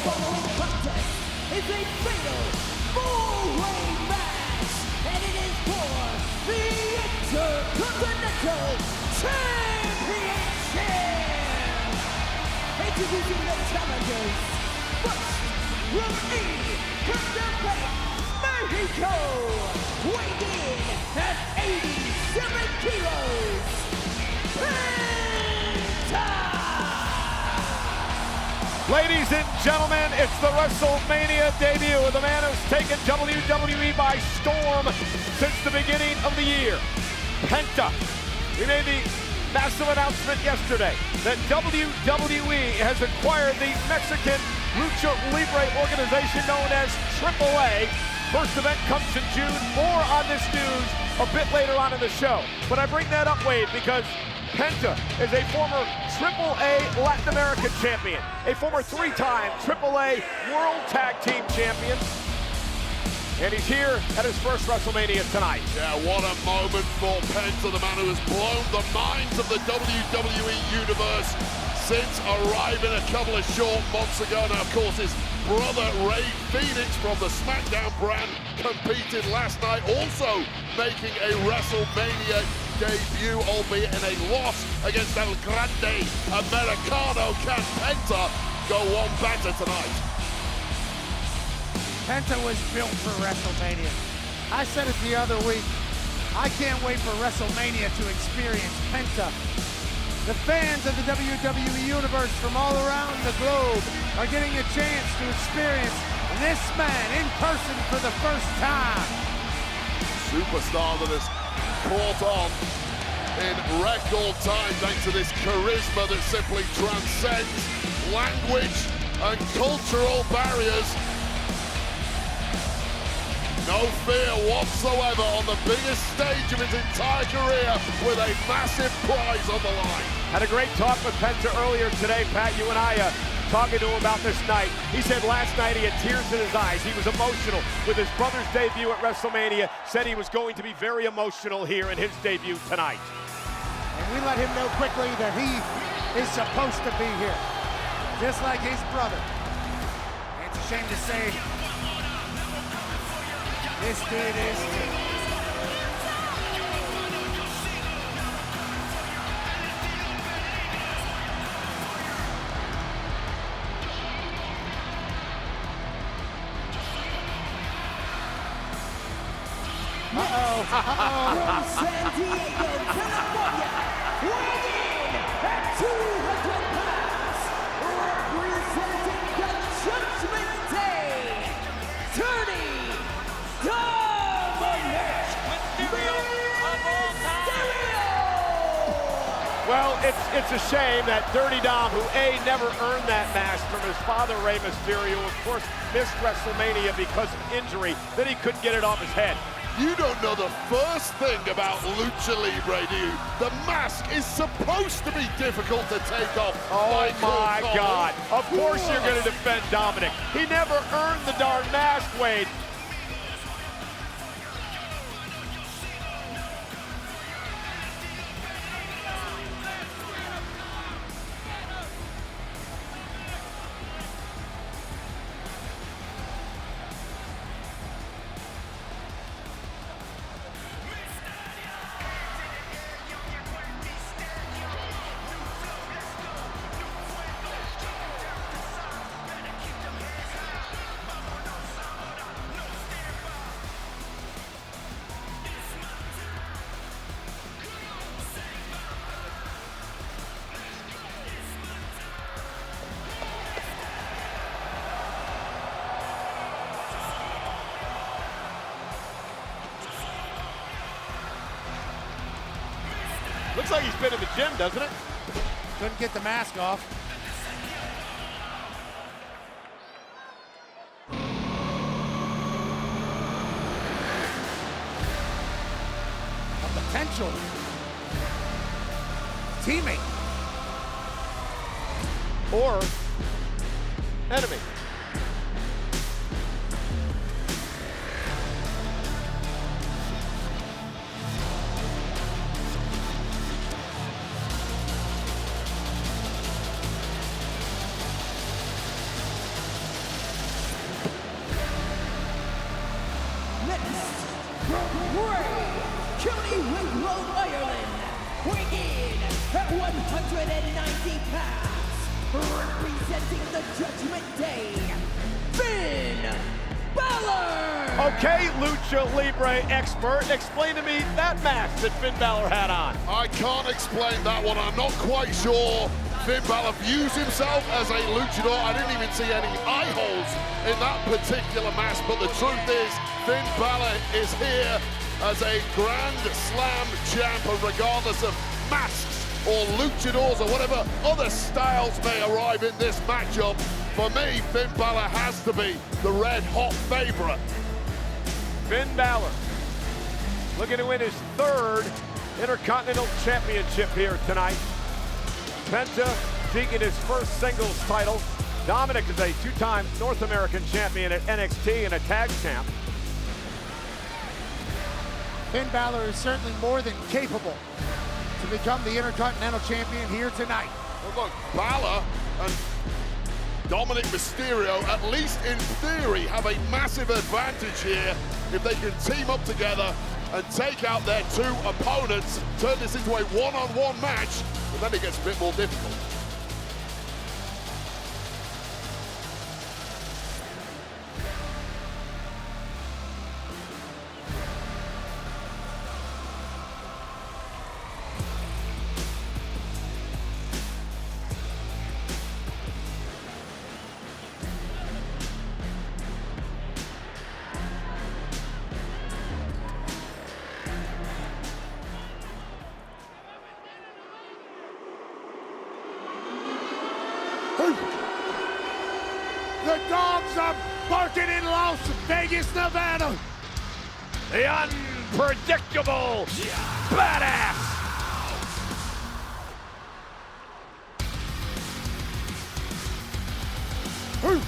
following contest is a fatal four-way match, and it is for the Intercontinental Championship. Introducing the challengers. First, from Ecatepec, Mexico, weighing in at 87 kilos, Penta! Ladies and gentlemen, it's the WrestleMania debut of the man who's taken WWE by storm since the beginning of the year, Penta. He made the massive announcement yesterday that WWE has acquired the Mexican Lucha Libre organization known as AAA. First event comes in June. More on this news a bit later on in the show. But I bring that up, Wade, because Penta is a former AAA Latin American champion, a former three-time AAA World Tag Team champion, and he's here at his first WrestleMania tonight. Yeah, what a moment for Penta, the man who has blown the minds of the WWE Universe since arriving a couple of short months ago. Now, of course, his brother Rey Fénix from the SmackDown brand competed last night, also making a WrestleMania debut, albeit in a loss against El Grande Americano. Can Penta go one better tonight? Penta was built for WrestleMania. I said it the other week. I can't wait for WrestleMania to experience Penta. The fans of the WWE Universe from all around the globe are getting a chance to experience this man in person for the first time. Superstar that has caught on in record time thanks to this charisma that simply transcends language and cultural barriers. No fear whatsoever on the biggest stage of his entire career with a massive prize on the line. Had a great talk with Penta earlier today, Pat. You and I talking to him about this night. He said last night he had tears in his eyes. He was emotional with his brother's debut at WrestleMania. Said he was going to be very emotional here in his debut tonight. And we let him know quickly that he is supposed to be here, just like his brother. It's a shame to say this dude is too. From San Diego, California, weighing in at 200 pounds, representing the Judgment Day, Tony Dominic Mysterio! Well, it's a shame that Dirty Dom, who never earned that mask from his father, Rey Mysterio, of course, missed WrestleMania because of injury, then he couldn't get it off his head. You don't know the first thing about Lucha Libre, do you? The mask is supposed to be difficult to take off. Oh my God. Of course you're going to defend Dominic. He never earned the darn mask, Wade. Looks like he's been in the gym, doesn't it? Couldn't get the mask off. A potential teammate. Or enemy. at 190 pounds, representing the Judgment Day, Finn Balor! Okay, Lucha Libre expert, explain to me that mask that Finn Balor had on. I can't explain that one. I'm not quite sure Finn Balor views himself as a luchador. I didn't even see any eye holes in that particular mask, but the truth is, Finn Balor is here as a Grand Slam champ, and regardless of masks or luchadors or whatever other styles may arrive in this matchup, for me, Finn Balor has to be the red-hot favorite. Finn Balor looking to win his third Intercontinental Championship here tonight. Penta seeking his first singles title. Dominic is a two-time North American champion at NXT and a tag champ. Finn Balor is certainly more than capable to become the Intercontinental Champion here tonight. Well, look, Balor and Dominic Mysterio, at least in theory, have a massive advantage here if they can team up together and take out their two opponents, turn this into a one-on-one match, but then it gets a bit more difficult. The dogs are barking in Las Vegas, Nevada. The unpredictable badass. And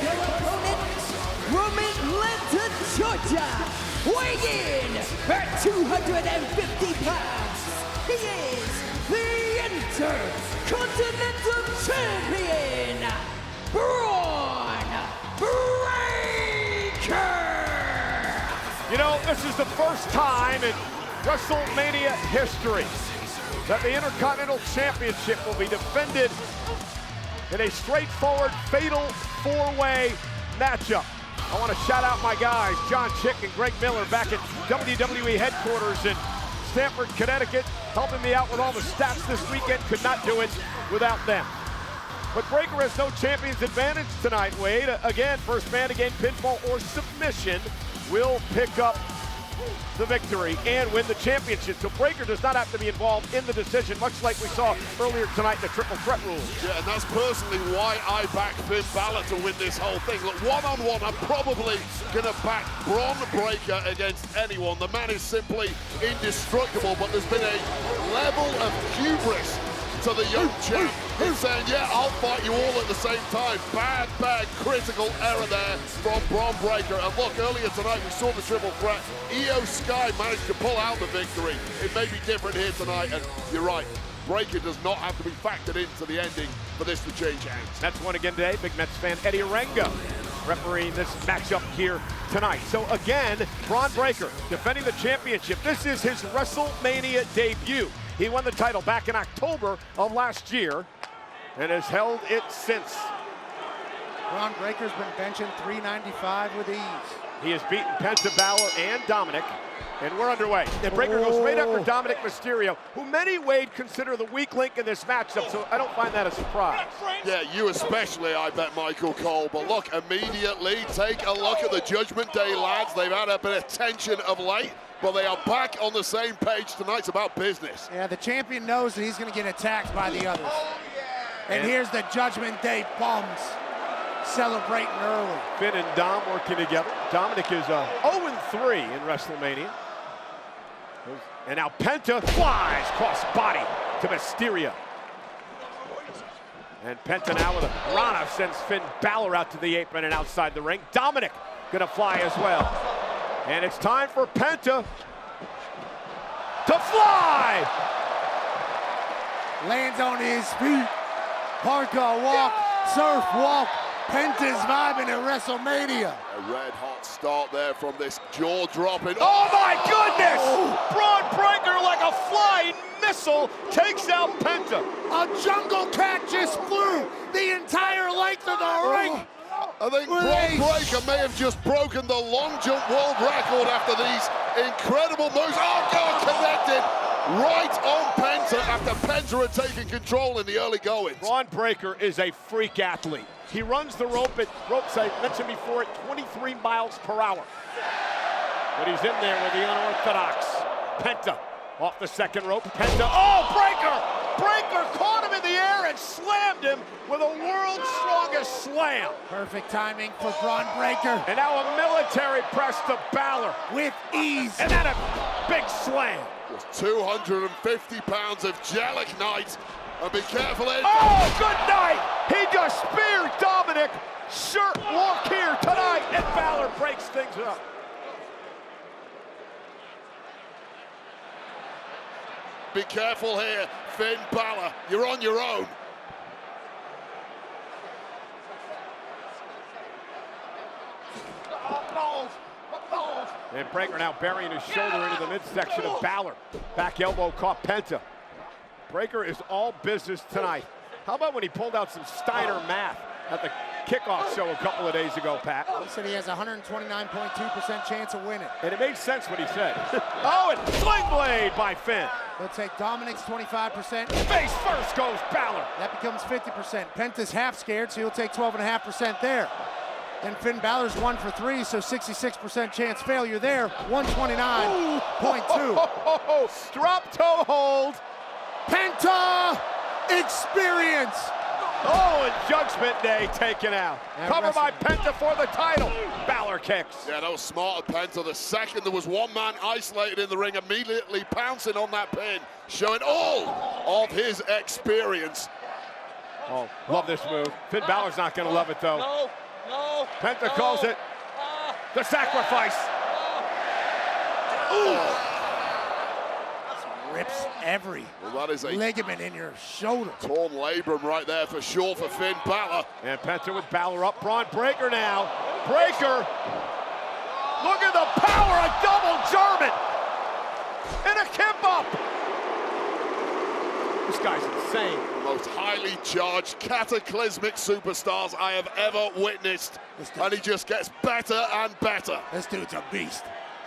your opponent from Atlanta, Georgia, weighing in at 250 pounds, he is the Intercontinental Champion, Braun Breaker! You know, this is the first time in WrestleMania history that the Intercontinental Championship will be defended in a straightforward, fatal four-way matchup. I want to shout out my guys, John Chick and Greg Miller, back at WWE headquarters in Stamford, Connecticut, helping me out with all the stats this weekend. Could not do it without them. But Breaker has no champion's advantage tonight, Wade. Again, first man to gain pinfall or submission will pick up the victory and win the championship. So Breaker does not have to be involved in the decision, much like we saw earlier tonight in the triple threat rules. Yeah, and that's personally why I back Finn Balor to win this whole thing. Look, one-on-one, I'm probably going to back Braun Breaker against anyone. The man is simply indestructible, but there's been a level of hubris to the young champ in saying, yeah, I'll fight you all at the same time. Bad, critical error there from Braun Breaker. And look, earlier tonight we saw the triple threat. Io Sky managed to pull out the victory. It may be different here tonight, and you're right, Breaker does not have to be factored into the ending for this to change hands. Mets won again today. Big Mets fan Eddie Arengo refereeing this matchup here tonight. So again, Braun Breaker defending the championship. This is his WrestleMania debut. He won the title back in October of last year and has held it since. Braun Breaker's been benching 395 with ease. He has beaten Penta, Balor, and Dominic, and we're underway. And Breaker goes right after Dominic Mysterio, who many, Wade, consider the weak link in this matchup, so I don't find that a surprise. Yeah, you especially, I bet, Michael Cole. But look, immediately take a look at the Judgment Day lads. They've had a bit of tension of late, but they are back on the same page tonight. It's about business. Yeah, the champion knows that he's going to get attacked by the others. And here's the Judgment Day bums celebrating early. Finn and Dom working together. Dominic is 0-3 in WrestleMania. And now Penta flies cross body to Mysterio. And Penta now with a Rana sends Finn Balor out to the apron and outside the ring. Dominic gonna fly as well. And it's time for Penta to fly! Lands on his feet. Parka walk, surf walk, Penta's vibing at WrestleMania. A red-hot start there from this jaw-dropping. Oh my goodness! Braun Breaker, like a flying missile, takes out Penta. A jungle cat just flew the entire length of the ring. I think Braun Breaker may have just broken the long jump world record after these incredible moves. Oh, God, connected right on Penta after Penta had taken control in the early goings. Braun Breaker is a freak athlete. He runs the ropes I mentioned before at 23 miles per hour. But he's in there with the unorthodox. Penta off the second rope. Penta, oh, Breaker! Breaker caught him in the air and slammed him with a world's strongest slam. Perfect timing for Braun Breaker. And now a military press to Balor. With ease. And then a big slam. Just 250 pounds of gelignite. And be careful, Ed. Oh, good night! He just speared Dominic. Shirt walk here tonight, and Balor breaks things up. Be careful here, Finn Balor. You're on your own. And Breaker now burying his shoulder into the midsection of Balor. Back elbow caught Penta. Breaker is all business tonight. How about when he pulled out some Steiner math at the kickoff show a couple of days ago, Pat? He said he has a 129.2% chance of winning. And it made sense what he said. Oh, and sling blade by Finn. He'll take Dominic's 25%. Face first goes Balor. That becomes 50%. Penta's half scared, so he'll take 12.5% there. Then Finn Balor's 1 for 3, so 66% chance failure there. 129.2. Drop toe hold. Penta experience. Oh, and Judgment Day taken out. And Cover by Penta for the title. Balor kicks. Yeah, that was smart of Penta. The second there was one man isolated in the ring, immediately pouncing on that pin, showing all of his experience. Oh, love this move. Finn Balor's not going to love it, though. No. Penta calls it the sacrifice. Ooh. Rips every Well, that is a ligament in your shoulder. torn labrum right there for sure for Finn Balor. And Penta with Balor up. Braun Breaker now. Breaker. Look at the power. A double German. And a kip up. This guy's insane. The most highly charged, cataclysmic superstars I have ever witnessed. And he just gets better and better. This dude's a beast.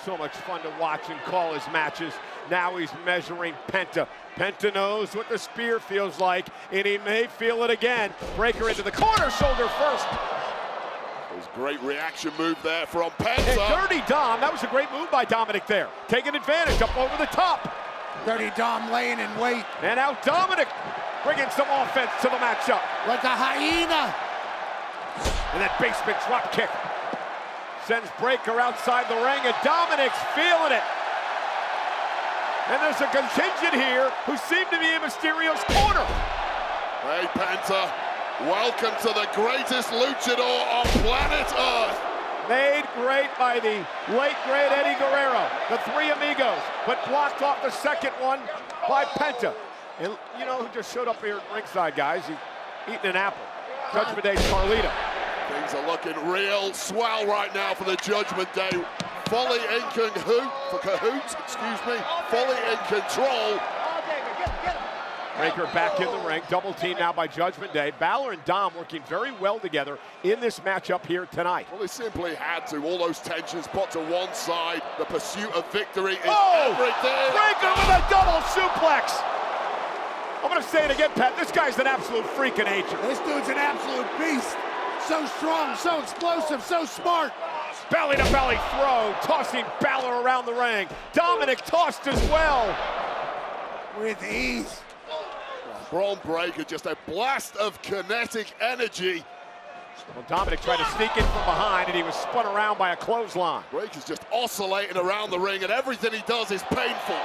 So much fun to watch and call his matches. Now he's measuring Penta. Penta knows what the spear feels like, and he may feel it again. Breaker into the corner, shoulder first. It was a great reaction move there from And Penta. Dirty Dom, that was a great move by Dominic there. Taking advantage up over the top. Dirty Dom laying in wait And now Dominic bringing some offense to the matchup. like a hyena. And that basement drop kick sends Breaker outside the ring, and Dominic's feeling it. And there's a contingent here who seem to be in Mysterio's corner. Hey, Penta, welcome to the greatest luchador on planet Earth. Made great by the late, great Eddie Guerrero, the Three Amigos, but blocked off the second one by Penta. And you know who just showed up here at ringside, guys? He's eating an apple. Judgment Day Carlito. Things are looking real swell right now for the Judgment Day. Fully in cahoots, fully in control. Breaker back in the ring, double team now by Judgment Day. Balor and Dom working very well together in this matchup here tonight. Well, they simply had to. All those tensions put to one side. The pursuit of victory is Oh! everything. Breaker with a double suplex. I'm going to say it again, Pat. This guy's an absolute freak of nature. This dude's an absolute beast. So strong, so explosive, so smart. Belly to belly throw, tossing Balor around the ring. Dominic tossed as well. With ease. Braun Breaker, just a blast of kinetic energy. Well, Dominic tried to sneak in from behind, and he was spun around by a clothesline. Breaker's just oscillating around the ring, and everything he does is painful.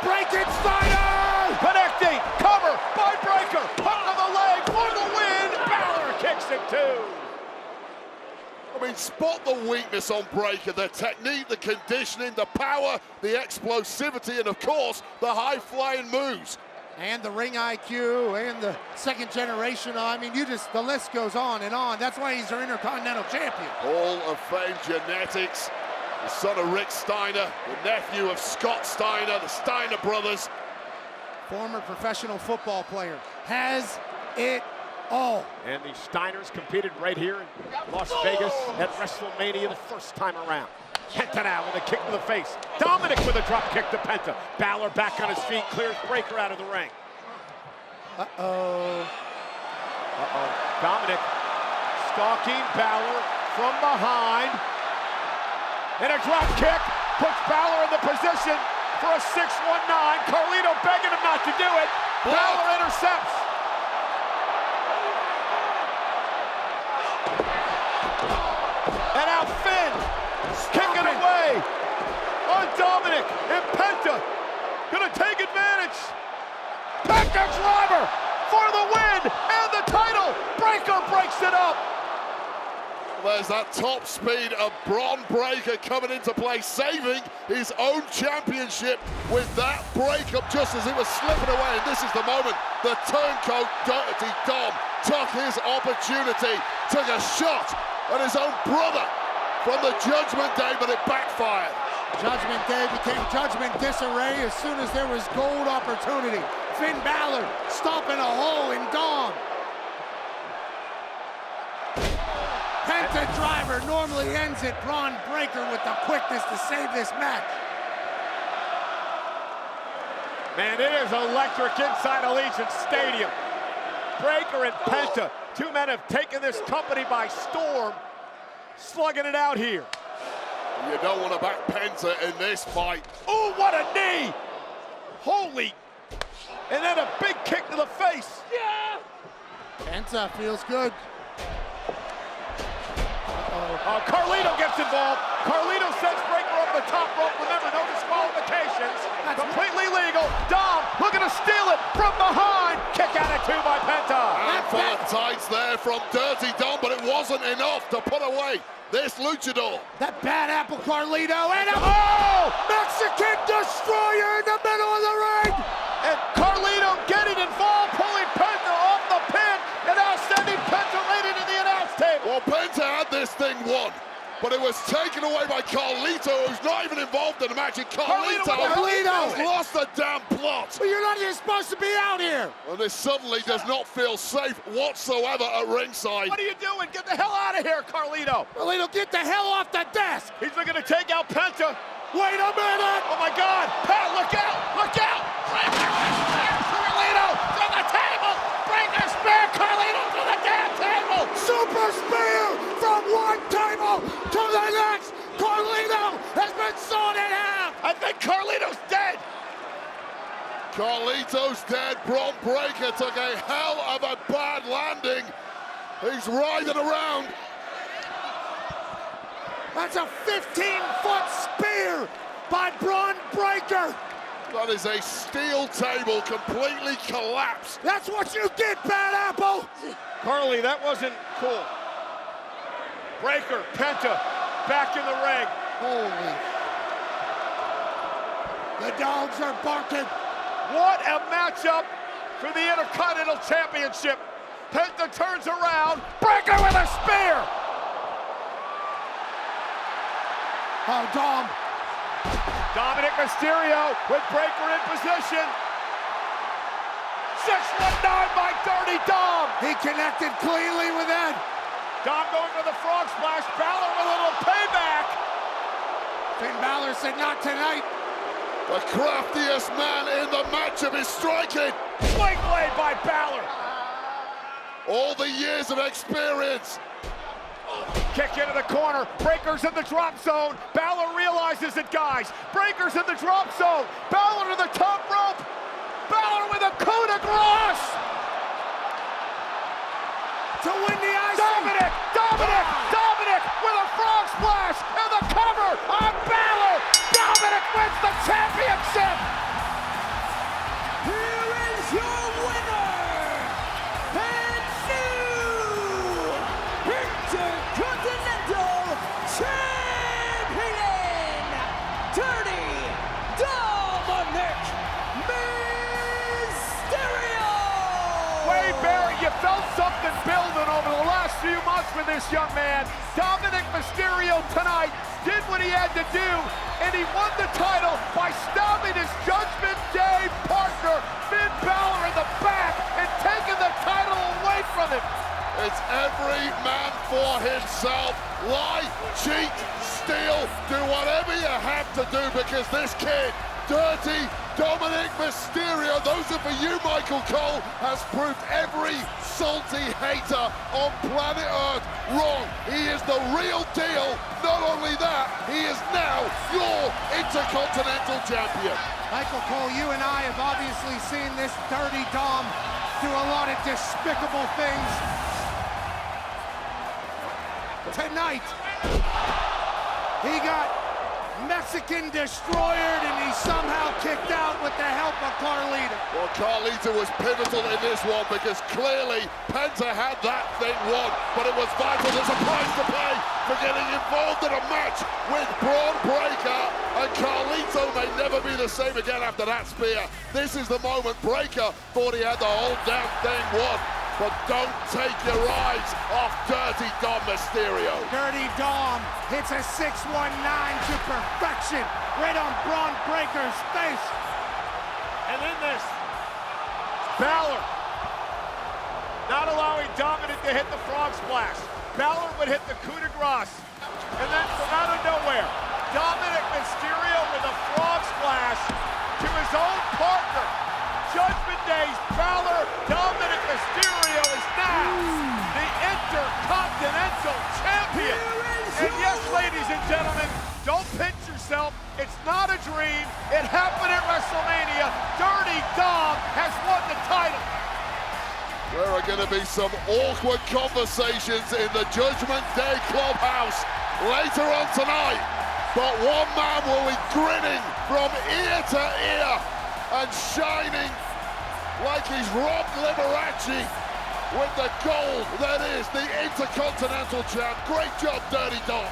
Frankensteiner! Connecting, cover by Breaker. Hook of the leg for the win. Balor kicks it too. I mean, spot the weakness on Breaker, the technique, the conditioning, the power, the explosivity, and of course, the high-flying moves. And the ring IQ and the second generation. I mean, the list goes on and on. That's why he's our Intercontinental Champion. Hall of Fame genetics. The son of Rick Steiner, the nephew of Scott Steiner, the Steiner brothers. Former professional football player. Has it all. And the Steiners competed right here in Las Vegas at WrestleMania the first time around. Penta now with a kick to the face. Dominic with a drop kick to Penta. Balor back on his feet, clears Breakker out of the ring. Dominic stalking Balor from behind. And a drop kick puts Balor in the position for a 619. Carlito begging him not to do it. Balor intercepts. And now Finn kicking away on Dominic, and Penta gonna take advantage. Penta driver for the win and the title. Breakker breaks it up. There's that top speed of Bron Breakker coming into play, saving his own championship with that breakup just as it was slipping away. And this is the moment the turncoat Dirty Dom took his opportunity, took a shot at his own brother from the Judgment Day, but it backfired. Judgment Day became Judgment Disarray as soon as there was gold opportunity. Finn Balor stomping a hole in Dom. Penta driver normally ends it. Bron Breakker with the quickness to save this match. Man, it is electric inside Allegiant Stadium. Breakker and Penta, two men have taken this company by storm, slugging it out here. You don't want to back Penta in this fight. Oh, what a knee! Holy! And then a big kick to the face. Yeah! Penta feels good. Carlito gets involved. Carlito sends Breakker up the top rope. Remember, no disqualifications. Completely legal. Dom looking to steal it from behind. Kick out at two by Penta. And full of tights there from Dirty Dom, but it wasn't enough to put away this luchador. That bad apple Carlito and a Mexican destroyer in the middle of the ring. And Carlito getting involved, pulling Penta off the pin, and now sending Penta right into the announce table. Well, Penta had this thing won, but it was taken away by Carlito, who's not even involved in the match. And Carlito has lost the damn plot. Well, you're not even supposed to be out here. And this suddenly does not feel safe whatsoever at ringside. What are you doing? Get the hell out of here, Carlito. Carlito, get the hell off the desk. He's looking to take out Penta. Wait a minute. Oh my God, Pat, look out, look out. Carlito to the table. Breakker spear, Carlito to the damn table. Super spear from one table to the next. Carlito has been sawn in half. I think Carlito's dead. Carlito's dead. Bron Breakker took a hell of a bad landing. He's writhing around. That's a 15-foot spear by Bron Breakker. That is a steel table completely collapsed. That's what you get, Bad Apple. Carly, that wasn't cool. Breakker, Penta, back in the ring. Holy. The dogs are barking. What a matchup for the Intercontinental Championship. Penta turns around. Breakker with a spear. Oh, Dom. Dominic Mysterio with Breakker in position. 619 by Dirty Dom. He connected cleanly with Ed. Dom going for the frog splash. Balor with a little payback. Finn Balor said not tonight. The craftiest man in the matchup is striking. Swing blade by Balor. All the years of experience. Kick into the corner. Breakker's in the drop zone. Balor realizes it, guys. Breakker's in the drop zone. Balor to the top rope. Balor with a coup de grace. To win the IC. Dominic with a frog splash and the cover on Balor. Dominic wins the championship. Here is your winner and new Intercontinental Champion, Dirty Dominic Mysterio. few months with this young man. Dominic Mysterio tonight did what he had to do, and he won the title by stabbing his Judgment Day partner, Finn Balor, in the back and taking the title away from him. It's every man for himself. Lie, cheat, steal, do whatever you have to do, because this kid, Dirty Dominic Mysterio, those are for you, Michael Cole, has proved every salty hater on planet Earth wrong. He is the real deal. Not only that, he is now your Intercontinental Champion. Michael Cole, you and I have obviously seen this Dirty Dom do a lot of despicable things. Tonight, he got Mexican destroyered, and he somehow kicked out with the help of Carlito. Well, Carlito was pivotal in this one, because clearly Penta had that thing won, but it was vital. There's a price to pay for getting involved in a match with Braun Breaker, and Carlito may never be the same again after that spear. This is the moment. Breaker thought he had the whole damn thing won. But don't take your eyes off Dirty Dom Mysterio. Dirty Dom hits a 619 to perfection, right on Braun Breaker's face. And in this, Balor not allowing Dominic to hit the frog splash. Balor would hit the coup de grace. And then from out of nowhere, Dominic Mysterio with a frog splash to his own partner. Judgment Day's Balor, Dominic Mysterio is now the Intercontinental Champion. And yes, ladies and gentlemen, don't pinch yourself. It's not a dream. It happened at WrestleMania. Dirty Dom has won the title. There are going to be some awkward conversations in the Judgment Day Clubhouse later on tonight. But one man will be grinning from ear to ear and shining like he's Rob Liberace with the gold that is the Intercontinental Champ. Great job, Dirty Dom.